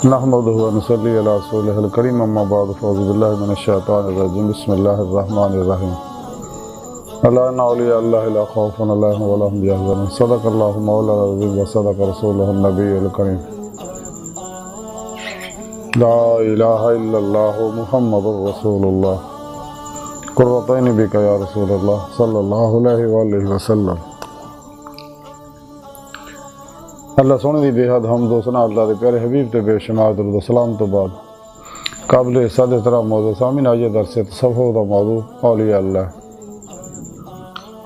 نحمدہ و نصلی علی رسولہ الکریم اما بعد فاعوذ باللہ من الشیطان الرجیم بسم اللہ الرحمن الرحیم الا ان اولیاء اللہ لا خوف علیہم ولا هم یحزنون صدق اللہ مولانا العظیم و صدق رسولہ النبی الکریم لا الہ الا اللہ محمد رسول اللہ قرۃ عین بک یا رسول اللہ صلی اللہ علیہ وآلہ وسلم۔ اللہ سونے دی بے حد حمد و ثنا اللہ دے پیارے حبیب تے بے شمار درود و سلام تو بعد قابل صد احترام موضوع سامعین آج درس تصوف دا موضوع اولیاء اللہ،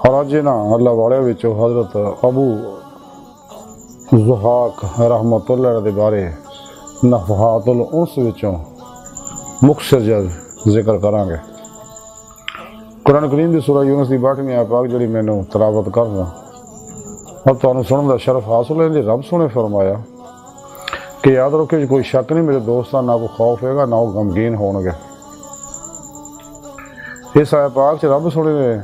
اور آج نا اللہ والے وچوں حضرت ابو زحاق رحمۃ اللہ دے بارے نفحات الانس وچوں مختصر جز ذکر کران گے۔ قرآن کریم دی سورہ یونس دی 62ویں آیت پاک جڑی مینوں تلاوت کرنا اور تمہیں سنن دا شرف حاصل ہے، رب سونے فرمایا کہ یاد رکھو کوئی شک نہیں میرے دوستاں، نہ کوئی خوف ہوگا نہ وہ غمگین ہون گے۔ اس آیت پاک سے رب سونے نے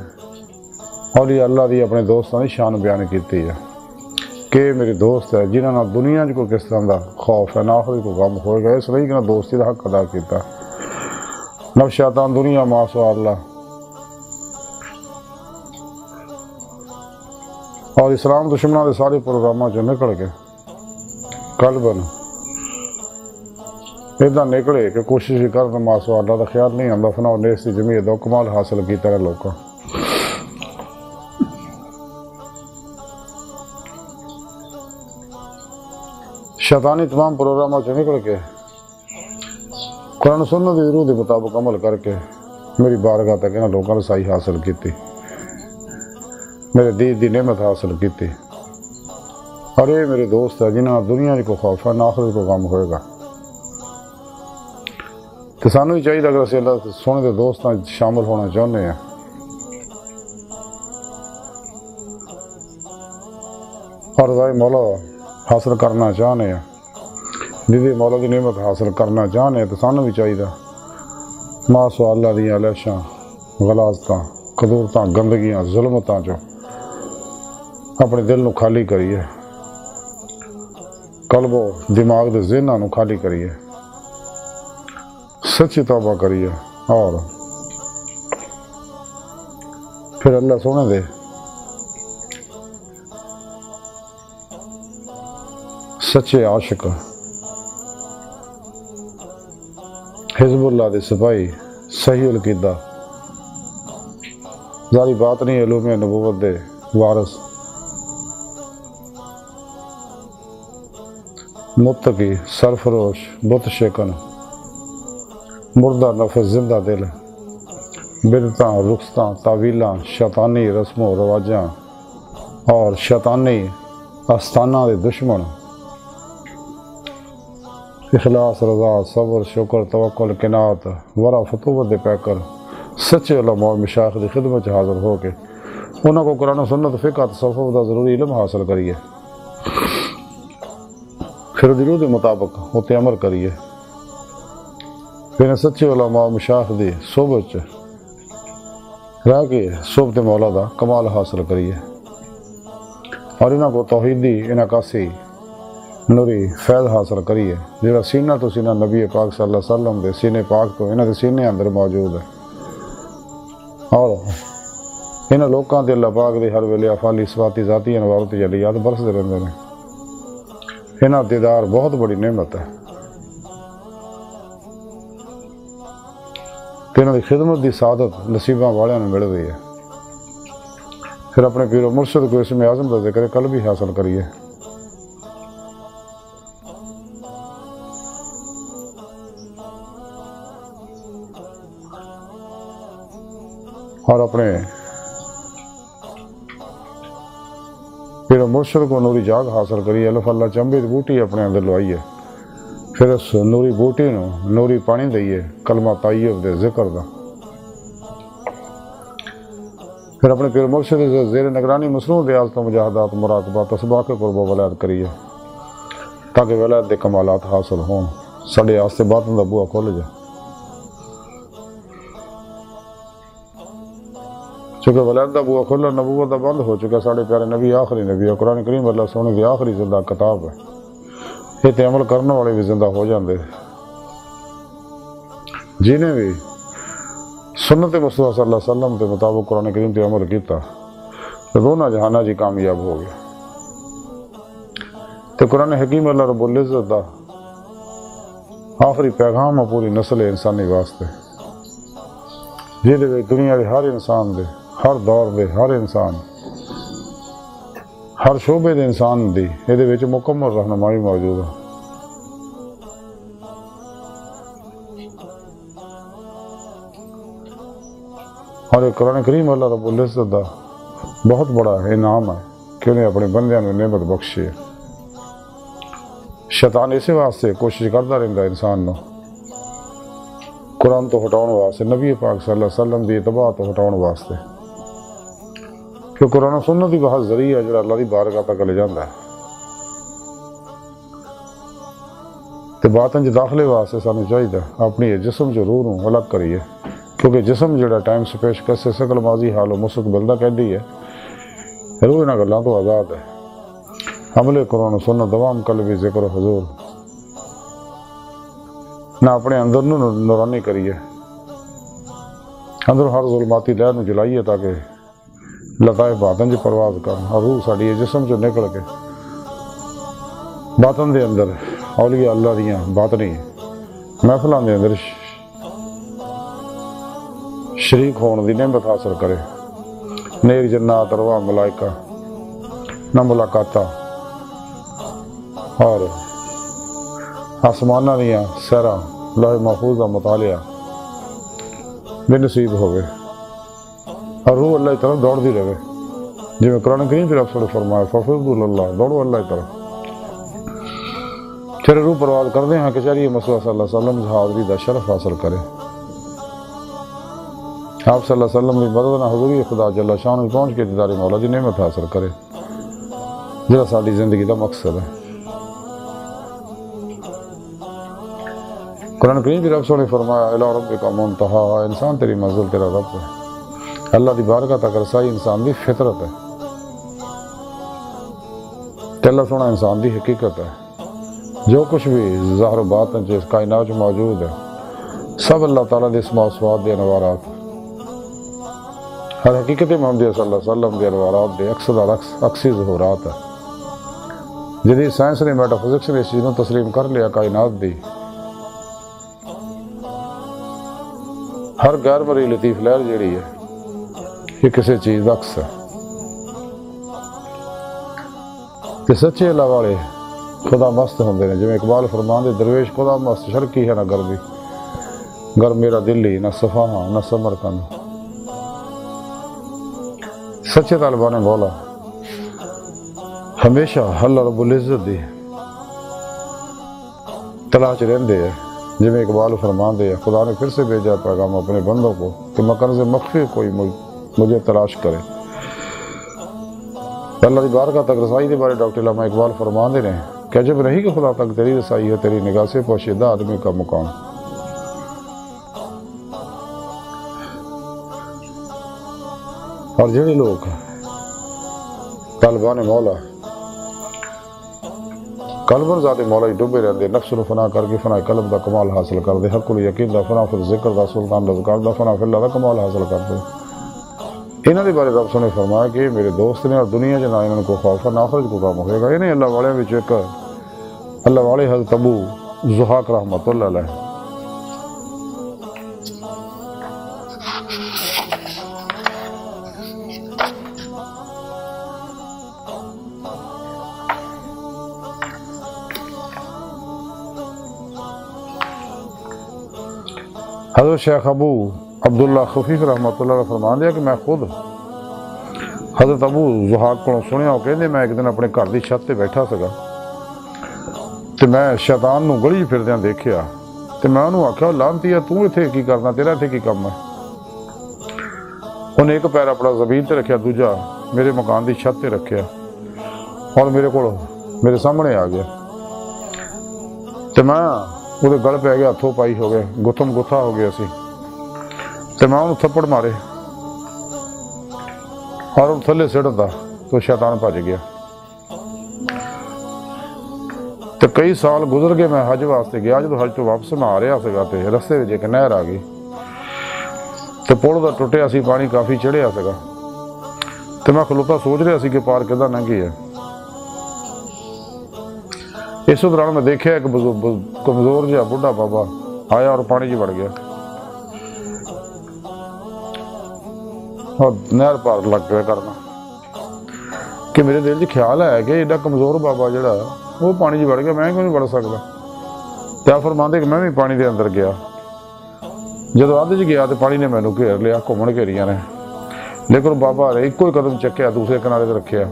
اولیاء اللہ دی اپنے دوستاں دی شان بیان کیتی ہے کہ میرے دوست ہے جنہاں نہ دنیا کو کس طرح دا خوف ہے نہ آخری کو غم ہوئے گا، اس لیے کہ دوستی دا حق ادا کیتا۔ نہ شیطان دنیا ما سوا اللہ، اور اسلام دشمنوں کے سارے پروگراموں چ نکل کے قلباً ادھر نکلے کہ کوشش ہی کرنا ماسو اللہ کا خیال نہیں آتا، فنا نیس کی جمیعت و کمال حاصل کیتا ہے لوگوں۔ شیطانی تمام پروگراموں چ نکل کے قرآن سنت کی روح کے مطابق عمل کر کے میری بارگاہ تک انہاں لوگوں نے رسائی حاصل کی، میرے دین دی نعمت حاصل کی، اور یہ میرے دوست ہے جنہاں دنیا کو خوف ہے نہ آخرت کو غم ہوئے گا۔ تو سانوں ہی چاہیے اگر اسی اللہ سونے دے دوستاں شامل ہونا چاہتے ہیں اور رضائے مولا حاصل کرنا چاہتے ہیں، جدی مولا کی نعمت حاصل کرنا چاہتے ہیں، تو سانوں بھی چاہیے ما سوا اللہ دیاں علیشاں غلاظتاں قدورتاں گندگیاں ظلمتاں جو اپنے دل نو خالی کریے، قلب و دماغ دے ذہناں نو خالی کریے، سچی توبہ کریے، اور پھر اللہ سونے دے سچے عاشق حزب اللہ دے سپاہی صحیح القیدہ ظاہری بات نہیں علوم نبوت دے وارث متقی سرفروش بت شکن مردہ نفس زندہ دل بدعتاں رخصتاں تعویلاں شیطانی رسم و رواجاں اور شیطانی آستانہ دے دشمن اخلاص رضا صبر شکر توکل قناعت ورع فتوت دے پیکر سچے علماء و مشائخ دی خدمت حاضر ہو کے انہوں کو قرآن و سنت فقہ تصوف دا ضروری علم حاصل کریے، پھر دلوں کے مطابق ہوتے عمل کریے، پھر سچے علماء و مشائخ دی صحبت رہ کے صحبت مولا دا کمال حاصل کریے، اور انہوں کو توحیدی انعکاسی نوری فیض حاصل کریے جہاں سینہ تو سینہ نبی پاک صلی اللہ علیہ وسلم دے سینے پاک تو انہوں دے سینے اندر موجود ہے، اور انہاں لوکاں تے اللہ پاک دے ہر ویلے افعالی صفاتی ذاتی انوار تجلیات برسدے رہندے نے۔ انہاں دیدار بہت بڑی نعمت ہے، کہ انہاں دی خدمت دی سعادت نصیباں والیاں نوں مل رہی ہے۔ پھر اپنے پیر و مرشد کو اسم اعظم کا ذکر قلبی حاصل کریے، اور اپنے پھر مرشد کو نوری جاگ حاصل کریے، الف اللہ چمبی دی بوٹی اپنے اندر لوائیے، پھر اس نوری بوٹی نو نوری پانی دئیے کلمہ طیب دے ذکر دا، پھر اپنے پیر مرشد زیر نگرانی مصنوع ریاضت و مجاہدات مراقبات اسباق قرب و ولایت کریے تاکہ ولایت دے کمالات حاصل ہوں، ساڈے واسطے باطن دا بوا کھول جائے۔ چونکہ ولایت دا بوا کھلا نبوت دا بند ہو چکا، ساڑھے پیارے نبی آخری نبی ہے، قرآن کریم اللہ سونے کی آخری زندہ کتاب ہے، یہ تے عمل کرنے والے بھی زندہ ہو جاندے جنہیں بھی سنت مصطفیٰ صلی اللہ علیہ وسلم کے مطابق قرآن کریم تے عمل کیتا تو دونوں جہانہ جی کامیاب ہو گیا تو قرآن حکیم اللہ رب العزت دا آخری پیغام ہے پوری نسل انسانی واسطے جہدے دنیا دے ہر انسان دے ہر دور دے ہر انسان ہر شعبے دے انسان دی یہ مکمل رہنمائی موجود ہے اور قرآن کریم اللہ رب العزت دا بہت بڑا انعام ہے کہ انہیں اپنے بندیاں میں نعمت بخشی ہے شیطان اسی واسطے کوشش کرتا رہتا انسان نو قرآن تو ہٹاؤن واسطے نبی پاک صلی اللہ علیہ وسلم دی اتباع تو ہٹاؤن واسطے کہ قرآن و سنت دی بہت ذریعہ ہے جو اللہ دی بارگاہ تک لے جاندہ ہے تو باتاں جو داخلے واسطے سانو چاہیے اپنی جسم جو روح نو الگ کریے کیونکہ جسم جڑا ٹائم سپیش کسے شکل ماضی حال و مستقبل دا کہہ دی ہے روح انہاں گلاں تو آزاد ہے عمل قرآن و سنت دوام قلبی ذکر و حضور نہ اپنے اندر نو نورانی کریے اندر ہر ظلماتی لہر نو جلائیے تاکہ لطائف باطن جو پرواز کرن اور روح ساڑی یہ جسم جو نکل کے باطن دے اندر اولیاء اللہ دیاں باطنی محفلان دے اندر شریک ہون دی نعمت حاصل کرے نیک جنات ارواح ملائکہ نہ ملاقاتہ اور آسمانہ دیاں سیرہ لوح محفوظ کا مطالعہ بے نصیب ہوئے اور روح اللہ کی طرف دوڑ دی رہے جی میں قرآن کریم پھر آپ نے فرمایا فَفِرُّوا إِلَى اللَّهِ دوڑو اللہ کی طرف پھر روح پرواز کر دیں ہاں کہ چاہیے مصطفیٰ صلی اللہ علیہ وسلم حاضری دا شرف حاصل کرے آپ صلی اللہ علیہ وسلم کی مدد نہ حضوری خدا جل شان میں پہنچ کے دیدار مولا دی نعمت حاصل کرے جہاں ساری زندگی دا مقصد ہے قرآن کریم کی رب نے فرمایا اِلَىٰ رَبِّكَ مُنْتَهَاهَا انسان تیری منزل تیرا رب ہے اللہ دی بارگاہ تک رسائی انسان دی فطرت ہے کہ اللہ سونا انسان دی حقیقت ہے جو کچھ بھی ظاہر و باطن جس کائنات میں موجود ہے سب اللہ تعالیٰ دے اسماء و صفات دے انوارات ہر حقیقت محمدیہ صلی اللہ علیہ وسلم دے انوارات دے اکسی ظہورات ہے جدید سائنس نے میٹا فزکس نے اس چیزوں تسلیم کر لیا کائنات دی ہر غیر مری لطیف لہر جیڑی ہے یہ کسی چیز عکس ہے کہ سچے اللہ والے خدا مست ہوندے نے جویں اقبال فرمان دے درویش خدا مست شرکی ہے نہ گربی گر میرا دلی نہ صفاہاں نہ سمرقند سچے طالبان مولا ہمیشہ اللہ رب العزت دی تلاش رہندے ہیں جویں اقبال فرمان دے خدا نے پھر سے بھیجا پیغام اپنے بندوں کو کہ مقرض مخفی کوئی مجھے تلاش کرے اللہ دی بارگاہ تک رسائی دے بارے ڈاکٹر علامہ اقبال فرمان دے رہے ہیں کہ عجب نہیں کہ خدا تک تیری رسائی ہے تیری نگاہ سے پوشیدہ آدمی کا مقام اور جڑے لوگ طالبان مولا قلب ذات مولا ہی ڈوبے رہتے نفس نو فنا کر کے فنا قلب دا کمال حاصل کرتے حق الیقین دا فنا پھر ذکر دا سلطان رزقار دا فنا پھر اللہ دا کمال حاصل کرتے انہاں دے بارے رب نے فرمایا کہ میرے دوست نے اور دنیا جنا انہوں کو خوف نہ آخرت کو کام ہوئے گا یہ نہیں اللہ والے وچ ایک اللہ والے حضرت ابو زحاق رحمۃ اللہ علیہ حضرت شیخ ابو عبداللہ خفیف رحمۃ اللہ علیہ فرمان دیا کہ میں خود حضرت ابو زحاق کو سنیا وہ کہندے میں ایک دن اپنے گھر دی چھت تے بیٹھا سگا تے میں شیطان نو گلی پھردیاں دیکھیا تے میں انہوں آکھیا لعنتیا تو ایتھے کی کرنا تیرا ایتھے کی کم ہے انہیں ایک پیر اپنا زمین تے رکھیا دوجا میرے مکان دی چھت تے رکھیا اور میرے سامنے آ گیا تے میں وہ گل پہ گیا ہاتھوں پائی ہو گئے گتھم گتھا ہو گیا سی تے میں انہوں تھپڑ مارے اور انہوں تھلے سڑ دا تو شیطان بھج گیا تو کئی سال گزر کے میں حج واسطے گیا جب حج تو واپس میں آ رہا سا تو رستے میں ایک نہر آ گئی تو پل کا ٹوٹیا سی پانی کافی چڑھیا سا تو میں کھلوتا سوچ رہا سی کہ پار کدا لنگھی ہے اس دوران میں دیکھا ایک کمزور جہا بڈھا بابا آیا اور پانی چ وڑ گیا اور نہر پار لگ گیا کرنا کہ میرے دل چ خیال ہے کہ ایڈا کمزور بابا جڑا وہ پانی چ وڑ گیا میں کیوں نہیں وڑ سکتا کیا فرماندے کہ میں بھی پانی دے اندر گیا جدو ادھ چ گیا تو پانی نے مینوں گھیر لیا گھومن گھیریاں نے لیکن بابا نے ایک ہی قدم چکیا دوسرے کنارے تے رکھیا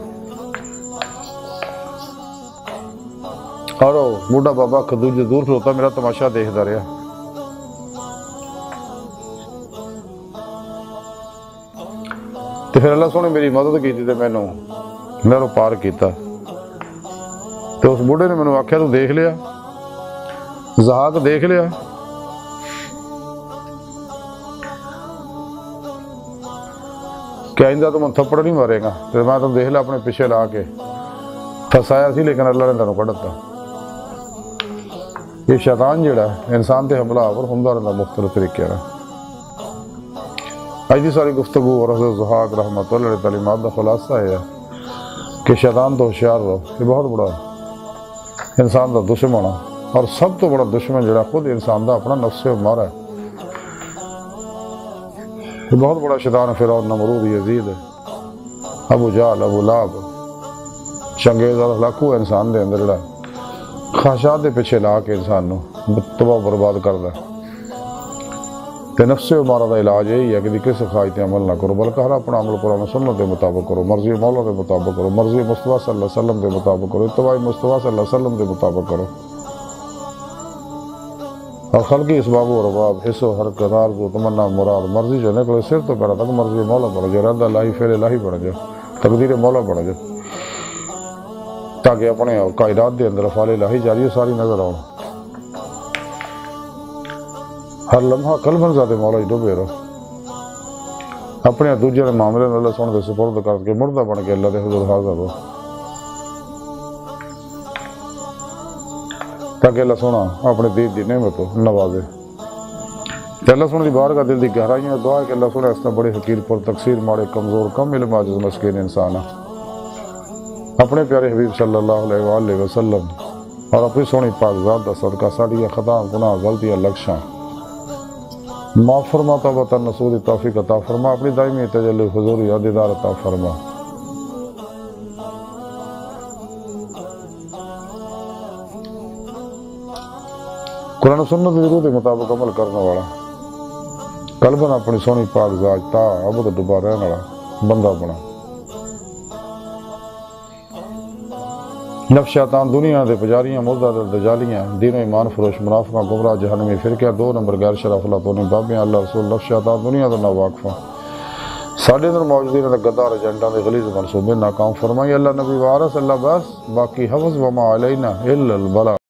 اور بوڑھا بابا دوجے دور کھلوتا میرا تماشا دیکھتا رہا تو پھر اللہ سونے میری مدد کی تو مینوں نہروں پار کیتا تو اس بوڑھے نے مینوں آکھیا تو دیکھ لیا زہاق دیکھ لیا کہ آئندہ تو من تھپڑ نہیں مارے گا تو میں تم دیکھ لیا اپنے پیچھے لا کے پھسایا سی لیکن اللہ نے تینوں کڈتا یہ شیطان جڑا ہے انسان تے حملہ آور ہوندا رہندا مختلف طریقے نال اج دی ساری گفتگو اور حضرت زہاق رحمۃ اللہ علیہ تعلیمات کا خلاصہ ہے کہ شیطان تو ہوشیار رہو یہ بہت بڑا انسان کا دشمن ہے اور سب تو بڑا دشمن جڑا خود انسان کا اپنا نفس مارا ہے یہ بہت بڑا شیطان فرعون نمرود یزید ابو جہل ابو لہب چنگیز اور ہلاکو انسان دے اندر جڑا خواہشات دے پیچھے لا کے انسان نو تباہ برباد کردا ہے تے نفس امارہ دا علاج یہی ہے کہ کسی خواہش تے عمل نہ کرو بلکہ ہر اپنا عمل قرآن و سنت دے مطابق کرو مرضی مولا دے مطابق کرو مرضی مصطفیٰ صلی اللہ علیہ وسلم دے مطابق کرو اتباع مصطفیٰ صلی اللہ علیہ وسلم دے مطابق کرو اور خلقی اسباب و رباب حص و حرکت آرزو تمنا مراد مرضی جو نکلے سر تو پہلا تک مرضی مولا بڑھ جائے رد الہی فعل الہی بڑھ جائے تقدیر مولا بڑھ جائے تاکہ اپنے کائنات دے اندر افعال الہی جاری ساری نظر آؤ ہر لمحہ قلباً ذات مولا ڈوبے رہو اپنے دوجے نے معاملے میں اللہ سونے دے سپرد کر کے مردہ بن کے اللہ دے حضور حاضر ہو تاکہ اللہ سونا اپنے دید دی نعمت ہو نوازے تے اللہ سونے دی بارگاہ دل دی گہرائیاں دعا ہے کہ اللہ سونے اس نے بڑے حقیر پر تقصیر ماڑے کمزور کم علم عاجز مسکین انسان ہے اپنے پیارے حبیب صلی اللہ علیہ وآلہ وسلم اور اپنی سونی پاک ذات دا صدقہ ساڑیاں خطا گناہ غلطیاں لکشاں معاف فرما توبہ نصوح توفیق عطا فرما اپنی دائمی تجلی حضور یادیدار عطا فرما قرآن و سنت کی روح کے مطابق عمل کرنے والا قلباً اپنی سونی پاک ذات تا ابد ڈبا رہنے والا بندہ بنا نفس شیطان دنیا دے پجاریاں مردہ دے دجالیاں دین و ایمان فروش منافقہ گمراہ جہنمی فرقہ 2 نمبر غیر شرف افلاطونی بابیاں اللہ رسول نفس شیطان دنیا دا ناواقفہ ساڈے اندر موجودین دے غدار ایجنٹاں دے غلیظ منصوبے ناکام فرمائی اللہ نبی وارث اللہ بس باقی حفظ وما علینا الا البلاغ